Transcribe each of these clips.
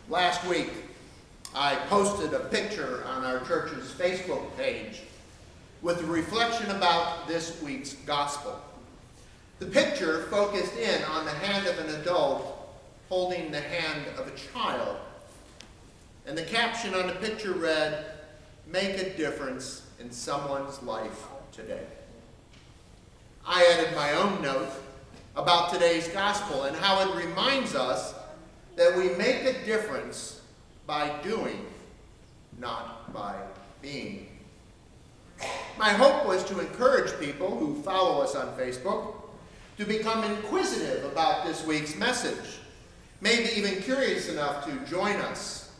Last week, I posted a picture on our church's Facebook page with a reflection about this week's gospel. The picture focused in on the hand of an adult holding the hand of a child. And the caption on the picture read, "Make a difference in someone's life today." I added my own note about today's gospel and how it reminds us that we make a difference by doing, not by being. My hope was to encourage people who follow us on Facebook to become inquisitive about this week's message, maybe even curious enough to join us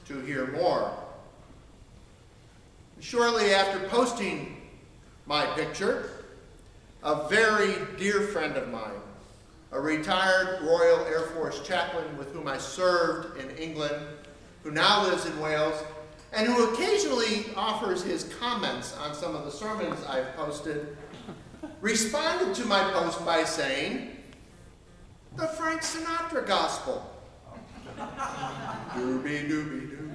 to hear more. Shortly after posting my picture, a very dear friend of mine, a retired Royal Air Force chaplain with whom I served in England, who now lives in Wales, and who occasionally offers his comments on some of the sermons I've posted, responded to my post by saying, "The Frank Sinatra gospel." Doobie doobie doo.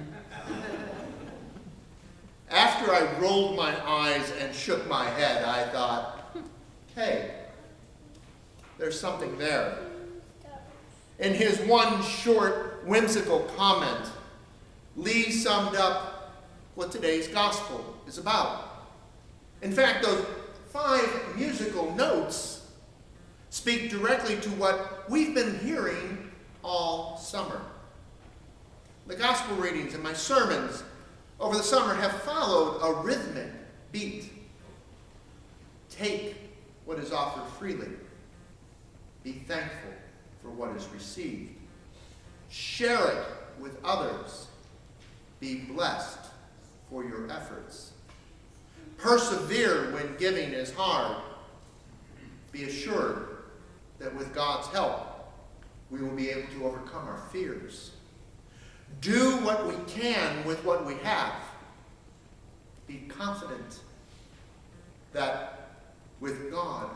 After I rolled my eyes and shook my head, I thought, hey, there's something there. In his one short, whimsical comment, Lee summed up what today's gospel is about. In fact, those 5 musical notes speak directly to what we've been hearing all summer. The gospel readings and my sermons over the summer have followed a rhythmic beat. Take what is offered freely. Be thankful for what is received. Share it with others. Be blessed for your efforts. Persevere when giving is hard. Be assured that with God's help, we will be able to overcome our fears. Do what we can with what we have. Be confident that with God,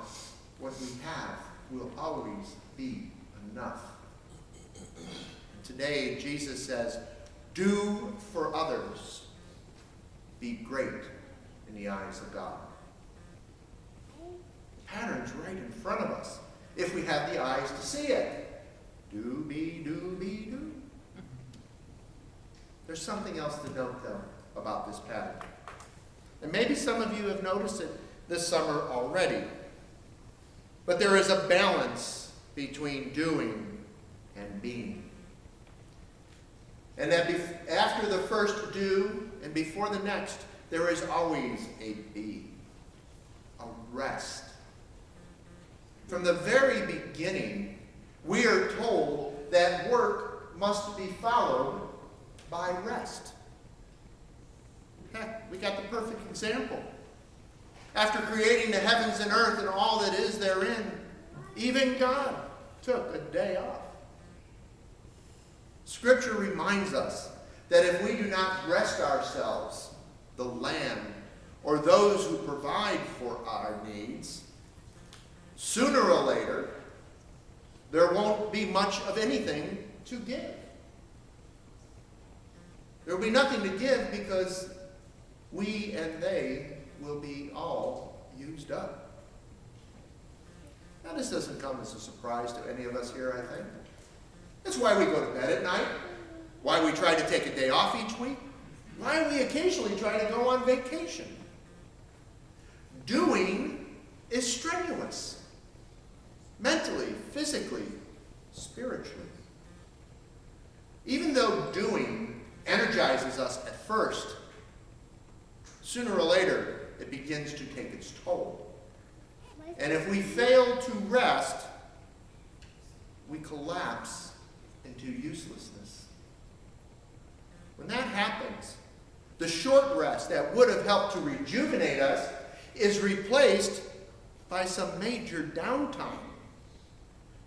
what we have will always be enough. Today, Jesus says, do for others. Be great in the eyes of God. The pattern's right in front of us, if we have the eyes to see it. Do, be, do, be, do. There's something else to note, though, about this pattern. And maybe some of you have noticed it this summer already. But there is a balance between doing and being. And that after the first do and before the next, there is always a be, a rest. From the very beginning, we are told that work must be followed by rest. Heck, we got the perfect example. After creating the heavens and earth and all that is therein, even God took a day off. Scripture reminds us that if we do not rest ourselves, the land, or those who provide for our needs, sooner or later, there won't be much of anything to give. There will be nothing to give because we and they will be all used up. Now, this doesn't come as a surprise to any of us here, I think. That's why we go to bed at night, why we try to take a day off each week, why we occasionally try to go on vacation. Doing is strenuous, mentally, physically, spiritually. Even though doing energizes us at first, sooner or later, it begins to take its toll. And if we fail to rest, we collapse into uselessness. When that happens, the short rest that would have helped to rejuvenate us is replaced by some major downtime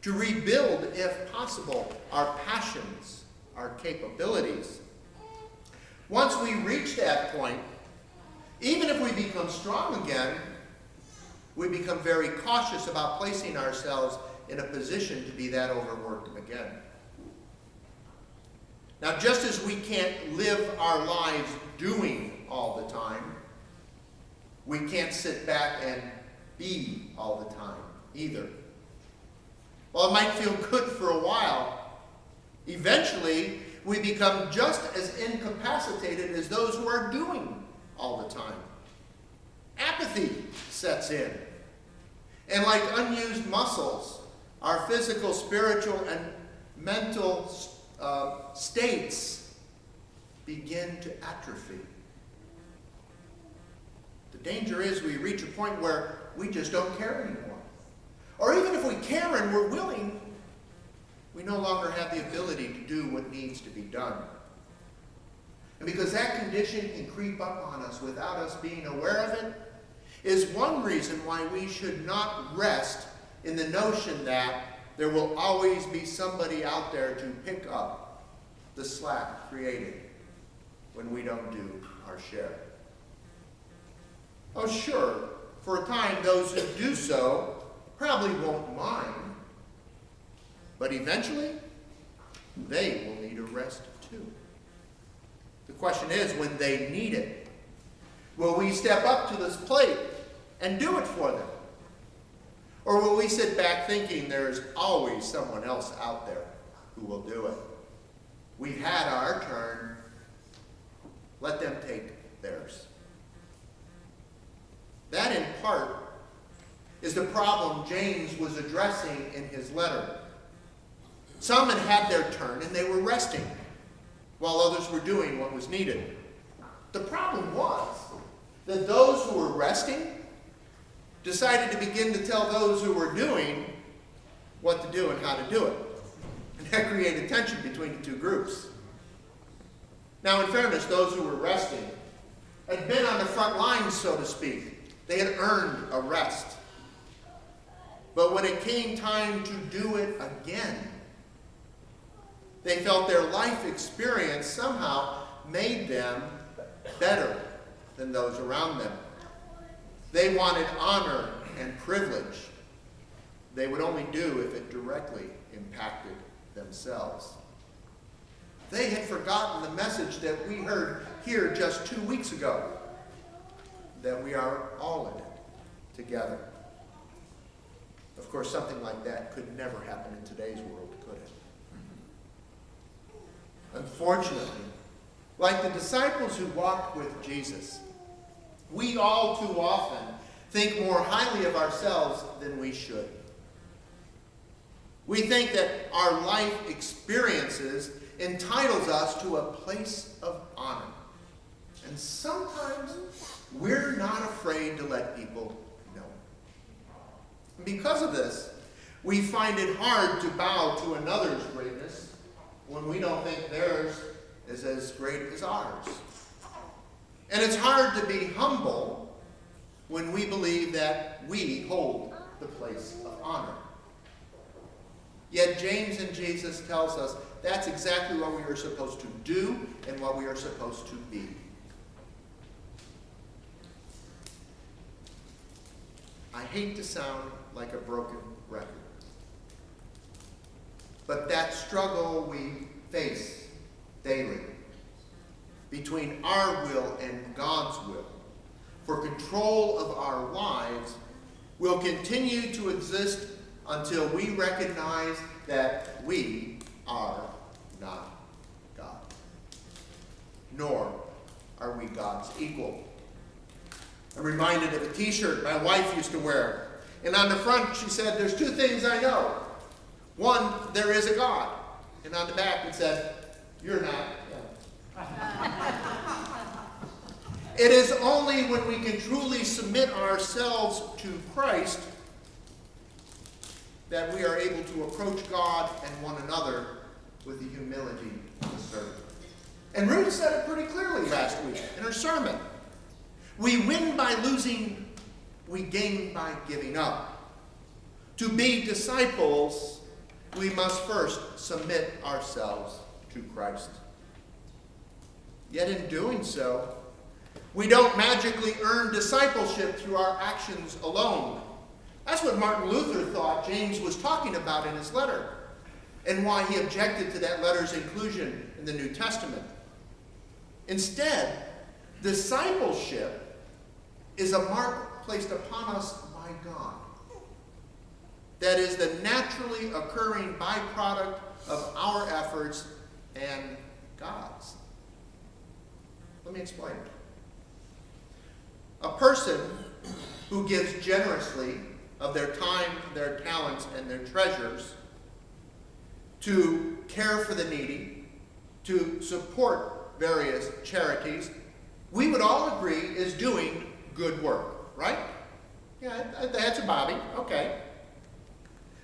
to rebuild, if possible, our passions, our capabilities. Once we reach that point, even if we become strong again, we become very cautious about placing ourselves in a position to be that overworked again. Now, just as we can't live our lives doing all the time, we can't sit back and be all the time either. While it might feel good for a while, eventually we become just as incapacitated as those who are doing all the time. Apathy sets in. And like unused muscles, our physical, spiritual, and mental states begin to atrophy. The danger is we reach a point where we just don't care anymore. Or even if we care and we're willing, we no longer have the ability to do what needs to be done. And because that condition can creep up on us without us being aware of it, is one reason why we should not rest in the notion that there will always be somebody out there to pick up the slack created when we don't do our share. Oh, sure, for a time those who do so probably won't mind, but eventually they will need a rest too. The question is, when they need it, will we step up to this plate and do it for them? Or will we sit back thinking there's always someone else out there who will do it? We've had our turn. Let them take theirs. That, in part, is the problem James was addressing in his letter. Some had had their turn and they were resting, while others were doing what was needed. The problem was that those who were resting decided to begin to tell those who were doing what to do and how to do it. And that created tension between the two groups. Now, in fairness, those who were resting had been on the front lines, so to speak. They had earned a rest. But when it came time to do it again, they felt their life experience somehow made them better than those around them. They wanted honor and privilege. They would only do if it directly impacted themselves. They had forgotten the message that we heard here just 2 weeks ago, that we are all in it together. Of course, something like that could never happen in today's world, could it? Unfortunately, like the disciples who walked with Jesus, we all too often think more highly of ourselves than we should. We think that our life experiences entitles us to a place of honor. And sometimes we're not afraid to let people know. And because of this, we find it hard to bow to another's greatness when we don't think theirs is as great as ours. And it's hard to be humble when we believe that we hold the place of honor. Yet James and Jesus tells us that's exactly what we are supposed to do and what we are supposed to be. I hate to sound like a broken record, but that struggle we face daily between our will and God's will for control of our lives will continue to exist until we recognize that we are not God, nor are we God's equal. I'm reminded of a t-shirt my wife used to wear, and on the front she said, "There's two things I know. One, there is a God." And on the back it said, "You're not." It is only when we can truly submit ourselves to Christ that we are able to approach God and one another with the humility of a servant. And Ruth said it pretty clearly last week in her sermon. We win by losing, we gain by giving up. To be disciples, we must first submit ourselves to Christ. Yet in doing so, we don't magically earn discipleship through our actions alone. That's what Martin Luther thought James was talking about in his letter. and why he objected to that letter's inclusion in the New Testament. Instead, discipleship is a mark placed upon us by God. That is the naturally occurring byproduct of our efforts and God's. Let me explain. A person who gives generously of their time, their talents, and their treasures to care for the needy, to support various charities, we would all agree is doing good work, right? Yeah, that's a Bobby, okay.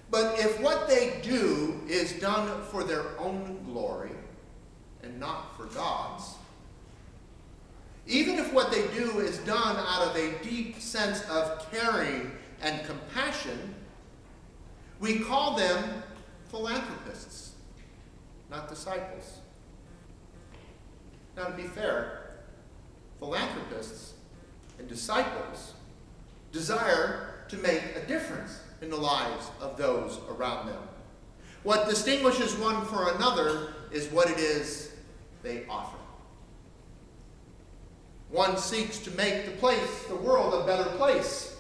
But if what they do is done for their own glory and not for God's, even if what they do is done out of a deep sense of caring and compassion, we call them philanthropists, not disciples. Now, to be fair, philanthropists and disciples desire to make a difference in the lives of those around them. What distinguishes one from another is what it is they offer. One seeks to make the world a better place,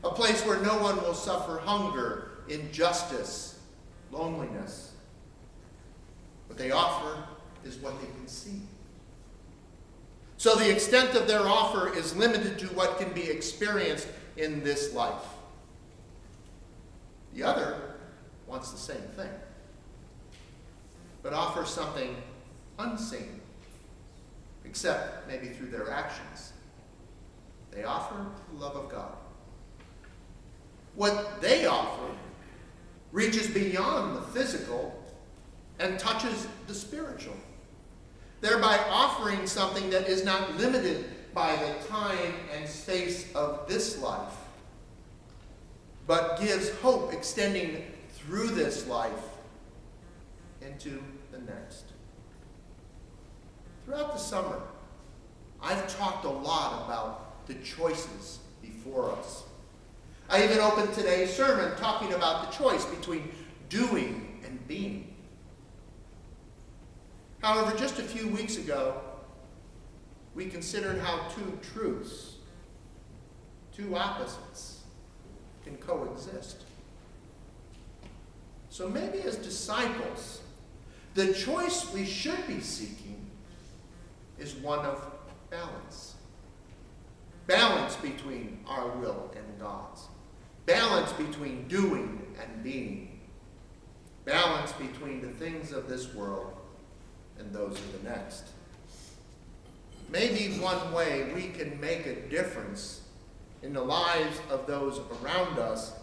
a place where no one will suffer hunger, injustice, loneliness. What they offer is what they can see. So the extent of their offer is limited to what can be experienced in this life. The other wants the same thing, but offers something unseen, except maybe through their actions. They offer the love of God. What they offer reaches beyond the physical and touches the spiritual, thereby offering something that is not limited by the time and space of this life, but gives hope extending through this life into the next. Throughout the summer, I've talked a lot about the choices before us. I even opened today's sermon talking about the choice between doing and being. However, just a few weeks ago, we considered how two truths, two opposites, can coexist. So maybe as disciples, the choice we should be seeking is one of balance. Balance between our will and God's. Balance between doing and being. Balance between the things of this world and those of the next. Maybe one way we can make a difference in the lives of those around us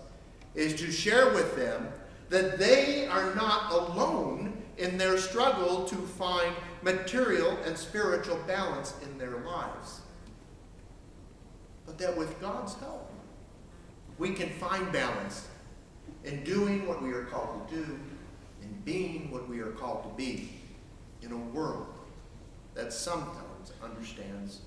is to share with them that they are not alone in their struggle to find material and spiritual balance in their lives, but that with God's help, we can find balance in doing what we are called to do and being what we are called to be in a world that sometimes understands